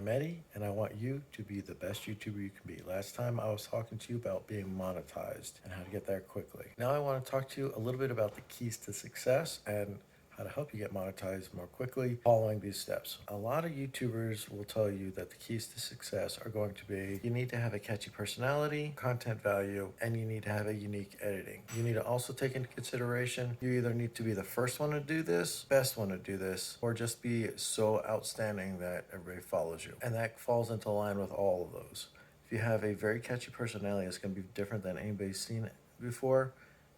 I'm Eddie, and I want you to be the best YouTuber you can be. Last time I was talking to you about being monetized and how to get there quickly. Now I want to talk to you a little bit about the keys to success and how to help you get monetized more quickly following these steps. A lot of YouTubers will tell you that the keys to success are going to be you need to have a catchy personality, content value, and you need to have a unique editing. You need to also take into consideration you either need to be the first one to do this, best one to do this, or just be so outstanding that everybody follows you. And that falls into line with all of those. If you have a very catchy personality, it's going to be different than anybody's seen before.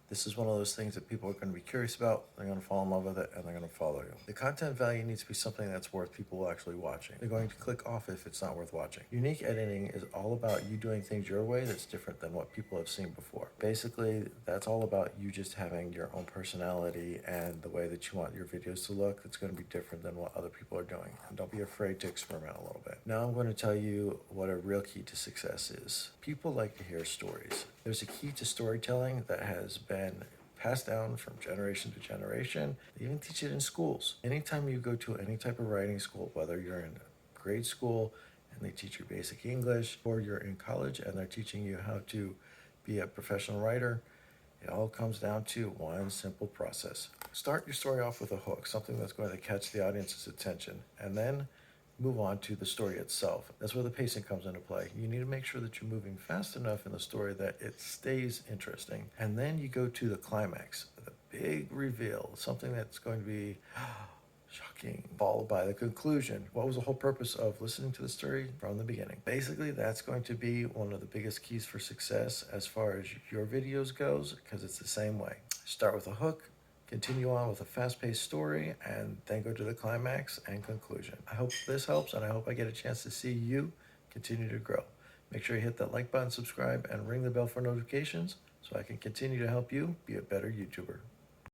This is one of those things that people are going to be curious about. They're going to fall in love with it and they're going to follow you. The content value needs to be something that's worth people actually watching. They're going to click off if it's not worth watching. Unique editing is all about you doing things your way that's different than what people have seen before. Basically, that's all about you just having your own personality and the way that you want your videos to look. It's going to be different than what other people are doing. And don't be afraid to experiment a little bit. Now I'm going to tell you what a real key to success is. People like to hear stories. There's a key to storytelling that has been passed down from generation to generation. They even teach it in schools. Anytime you go to any type of writing school, whether you're in grade school and they teach you basic English, or you're in college and they're teaching you how to be a professional writer, it all comes down to one simple process. Start your story off with a hook, something that's going to catch the audience's attention, and then move on to the story itself. That's where the pacing comes into play. You need to make sure that you're moving fast enough in the story that it stays interesting. And then you go to the climax, the big reveal, something that's going to be shocking, followed by the conclusion. What was the whole purpose of listening to the story from the beginning? Basically, that's going to be one of the biggest keys for success as far as your videos goes, because it's the same way. Start with a hook, continue on with a fast-paced story, and then go to the climax and conclusion. I hope this helps, and I hope I get a chance to see you continue to grow. Make sure you hit that like button, subscribe, and ring the bell for notifications so I can continue to help you be a better YouTuber.